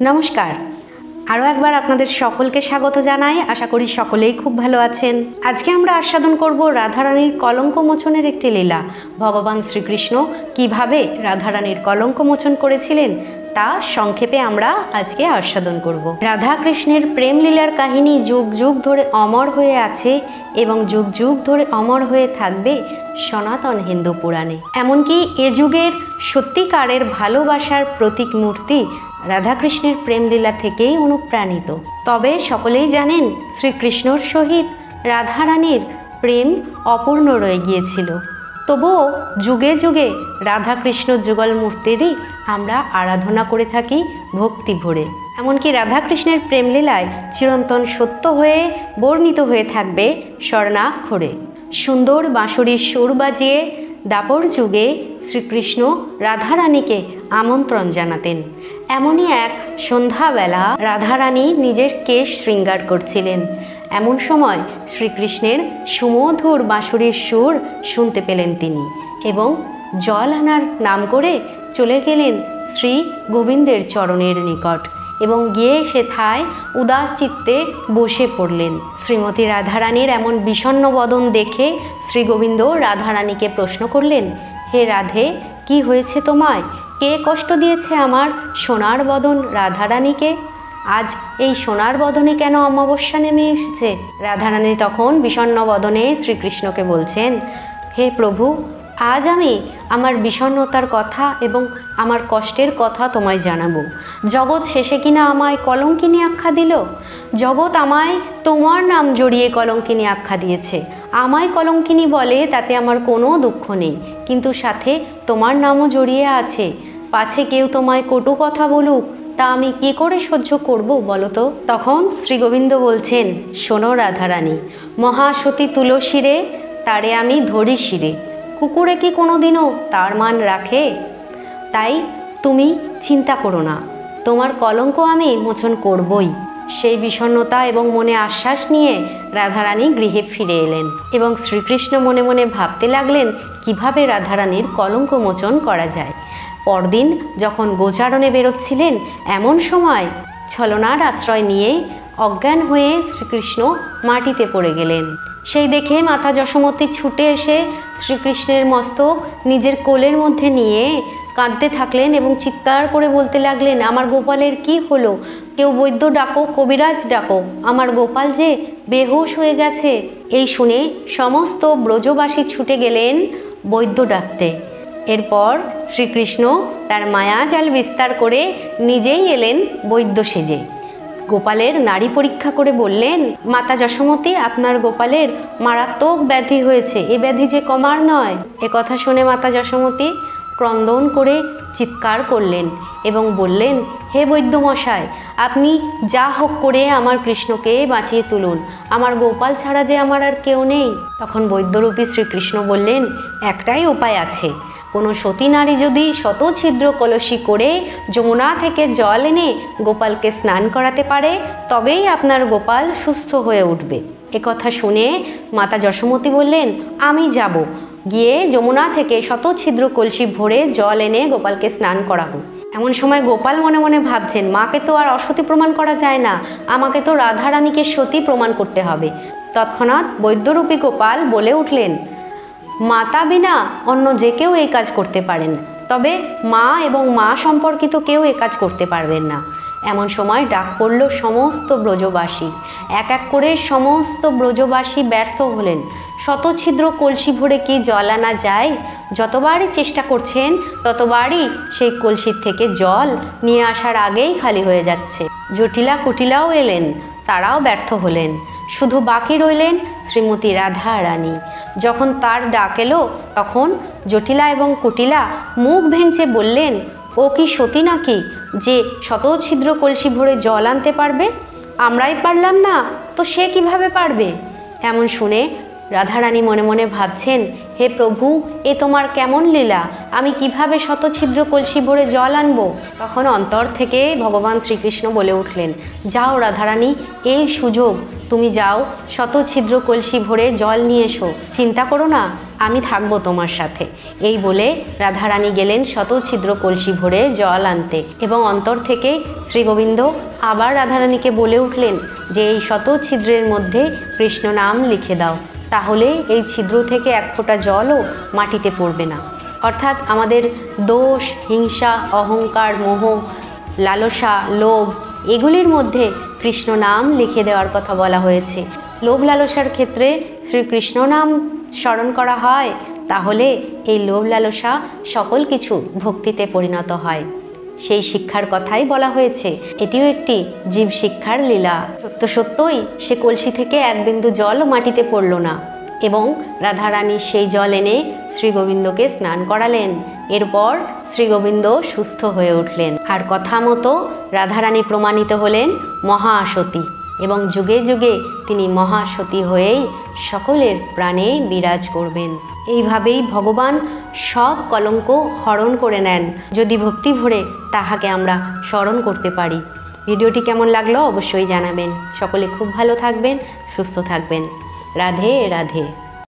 নমস্কার, আরও একবার আপনাদের সকলকে স্বাগত জানাই। আশা করি সকলেই খুব ভালো আছেন। আজকে আমরা আস্বাদন করব রাধারানীর কলঙ্ক মোচনের একটি লীলা। ভগবান শ্রীকৃষ্ণ কিভাবে রাধারানীর কলঙ্ক মোচন করেছিলেন তা সংক্ষেপে আমরা আজকে আস্বাদন করব। রাধা কৃষ্ণের প্রেম লীলার কাহিনী যুগ যুগ ধরে অমর হয়ে আছে এবং যুগ যুগ ধরে অমর হয়ে থাকবে সনাতন হিন্দু পুরাণে। এমনকি এ যুগের সত্যিকারের ভালোবাসার প্রতীক মূর্তি রাধাকৃষ্ণের প্রেমলীলা থেকেই অনুপ্রাণিত। তবে সকলেই জানেন শ্রীকৃষ্ণর সহিত রাধারানীর প্রেম অপূর্ণ রয়ে গিয়েছিল। তবুও যুগে যুগে রাধাকৃষ্ণ যুগল মূর্তিরই আমরা আরাধনা করে থাকি ভক্তি ভরে। এমনকি রাধাকৃষ্ণের প্রেমলীলায় চিরন্তন সত্য হয়ে বর্ণিত হয়ে থাকবে স্বর্ণাক্ষরে। সুন্দর বাঁশরীর সুর বাজিয়ে দাপর যুগে শ্রীকৃষ্ণ রাধারানীকে আমন্ত্রণ জানাতেন। এমনই এক সন্ধ্যাবেলা রাধারানী নিজের কেশ শৃঙ্গার করছিলেন। এমন সময় শ্রীকৃষ্ণের সুমধুর বাঁশরীর সুর শুনতে পেলেন তিনি এবং জল আনার নাম করে চলে গেলেন শ্রী গোবিন্দের চরণের নিকট এবং গিয়ে সেথায় উদাস চিত্তে বসে পড়লেন। শ্রীমতী রাধারানীর এমন বিষণ্ণ বদন দেখে শ্রী গোবিন্দ রাধারানীকে প্রশ্ন করলেন, হে রাধে, কি হয়েছে তোমায়? কে কষ্ট দিয়েছে আমার সোনার বদন রাধারানীকে? আজ এই সোনার বদনে কেন অমাবস্যা নেমে এসেছে? রাধারানী তখন বিষণ্ণ বদনে শ্রীকৃষ্ণকে বলছেন, হে প্রভু, আজ আমি আমার বিষণ্ণতার কথা এবং আমার কষ্টের কথা তোমায় জানাবো। জগৎ শেষে কিনা আমায় কলঙ্কিনী আখ্যা দিল। জগৎ আমায় তোমার নাম জড়িয়ে কলঙ্কিনী আখ্যা দিয়েছে। আমায় কলঙ্কিনী বলে তাতে আমার কোনো দুঃখ নেই, কিন্তু সাথে তোমার নামও জড়িয়ে আছে। পাছে কেউ তোমায় কটু কথা বলুক, তা আমি কী করে সহ্য করব বলো তো? তখন শ্রীগোবিন্দ বলছেন, শোনো রাধারানী, মহাসতী তুলসীরে তারে আমি ধরি শিরে। কুকুরে কি কোনো দিনও তার মান রাখে? তাই তুমি চিন্তা করো না, তোমার কলঙ্ক আমি মোচন করবই। সেই বিষণ্ণতা এবং মনে আশ্বাস নিয়ে রাধারানী গৃহে ফিরে এলেন এবং শ্রীকৃষ্ণ মনে মনে ভাবতে লাগলেন কিভাবে রাধারানীর কলঙ্ক মোচন করা যায়। পরদিন যখন গোচারণে বেরোচ্ছিলেন, এমন সময় ছলনার আশ্রয় নিয়ে অজ্ঞান হয়ে শ্রীকৃষ্ণ মাটিতে পড়ে গেলেন। সেই দেখে মাতা যশোমতী ছুটে এসে শ্রীকৃষ্ণের মস্তক নিজের কোলের মধ্যে নিয়ে কাঁদতে থাকলেন এবং চিৎকার করে বলতে লাগলেন, আমার গোপালের কি হলো? কেউ বৈদ্য ডাকো, কবিরাজ ডাকো, আমার গোপাল যে বেহুশ হয়ে গেছে। এই শুনে সমস্ত ব্রজবাসী ছুটে গেলেন বৈদ্য ডাকতে। এরপর শ্রীকৃষ্ণ তার মায়াজাল বিস্তার করে নিজেই এলেন বৈদ্য সেজে। গোপালের নাড়ি পরীক্ষা করে বললেন, মাতা যশোমতী, আপনার গোপালের মারাত্মক ব্যাধি হয়েছে, এ ব্যাধি যে কমার নয়। এ কথা শুনে মাতা যশোমতী ক্রন্দন করে চিৎকার করলেন এবং বললেন, হে বৈদ্যমশাই, আপনি যা হোক করে আমার কৃষ্ণকে বাঁচিয়ে তুলুন, আমার গোপাল ছাড়া যে আমার আর কেউ নেই। তখন বৈদ্যরূপী শ্রীকৃষ্ণ বললেন, একটাই উপায় আছে। কোনো সতী নারী যদি শত ছিদ্র কলসি করে যমুনা থেকে জল এনে গোপালকে স্নান করাতে পারে, তবেই আপনার গোপাল সুস্থ হয়ে উঠবে। একথা শুনে মাতা যশোমতী বললেন, আমি যাব, গিয়ে যমুনা থেকে শত ছিদ্র কলসি ভরে জল এনে গোপালকে স্নান করাবো। এমন সময় গোপাল মনে মনে ভাবছেন, মাকে তো আর অসতী প্রমাণ করা যায় না, আমাকে তো রাধারানীকে সতী প্রমাণ করতে হবে। তৎক্ষণাৎ বৈদ্যরূপী গোপাল বলে উঠলেন, মাতা বিনা অন্য যে কেউ এই কাজ করতে পারেন, তবে মা এবং মা সম্পর্কিত কেউ এই কাজ করতে পারবেন না। এমন সময় ডাক পড়ল সমস্ত ব্রজবাসী। এক এক করে সমস্ত ব্রজবাসী ব্যর্থ হলেন। শত ছিদ্র কলসি ভরে কি জল আনা যায়? যতবারই চেষ্টা করছেন ততবারই সেই কলসির থেকে জল নিয়ে আসার আগেই খালি হয়ে যাচ্ছে। জটিলা কুটিলাও এলেন, তারাও ব্যর্থ হলেন। শুধু বাকি রইলেন শ্রীমতী রাধারানী। যখন তার ডাক এলো, তখন জটিলা এবং কুটিলা মুখ ভেঙচে বললেন, ও কি সতী নাকি যে শত ছিদ্র কলসি ভরে জল আনতে পারবে? আমরাই পারলাম না, তো সে কিভাবে পারবে? এমন শুনে রাধারানী মনে মনে ভাবছেন, হে প্রভু, এ তোমার কেমন লীলা? আমি কিভাবে শত ছিদ্র কলসি ভরে জল আনবো? তখন অন্তর থেকে ভগবান শ্রীকৃষ্ণ বলে উঠলেন, যাও রাধারানী, এই সুযোগ, তুমি যাও, শত ছিদ্র কলসি ভরে জল নিয়ে এসো। চিন্তা করো না, আমি থাকবো তোমার সাথে। এই বলে রাধারানী গেলেন শত ছিদ্র কলসি ভরে জল আনতে, এবং অন্তর থেকে শ্রীগোবিন্দ আবার রাধারানীকে বলে উঠলেন যে এই শত ছিদ্রের মধ্যে কৃষ্ণ নাম লিখে দাও, তাহলে এই ছিদ্র থেকে এক ফোঁটা জলও মাটিতে পড়বে না। অর্থাৎ আমাদের দোষ, হিংসা, অহংকার, মোহ, লালসা, লোভ, এগুলির মধ্যে কৃষ্ণ নাম লিখে দেওয়ার কথা বলা হয়েছে। লোভ লালসার ক্ষেত্রে শ্রীকৃষ্ণ নাম স্মরণ করা হয়, তাহলে এই লোভ লালসা সকল কিছু ভক্তিতে পরিণত হয়। সেই শিক্ষার কথাই বলা হয়েছে। এটিও একটি জীব শিক্ষার লীলা। তো সত্যই সে কলসি থেকে এক বিন্দু জল মাটিতে পড়ল না, এবং রাধারানী সেই জল এনে শ্রীগোবিন্দকে স্নান করালেন। এরপর শ্রীগোবিন্দ সুস্থ হয়ে উঠলেন, আর কথা মতো রাধারানী প্রমাণিত হলেন মহাসতী, এবং যুগে যুগে তিনি মহাসতী হয়েই সকলের প্রাণে বিরাজ করবেন। এইভাবেই ভগবান সব কলঙ্ক হরণ করে নেন, যদি ভক্তি ভরে তাহাকে আমরা স্মরণ করতে পারি। ভিডিওটি কেমন লাগলো অবশ্যই জানাবেন। সকলে খুব ভালো থাকবেন, সুস্থ থাকবেন। রাধে রাধে।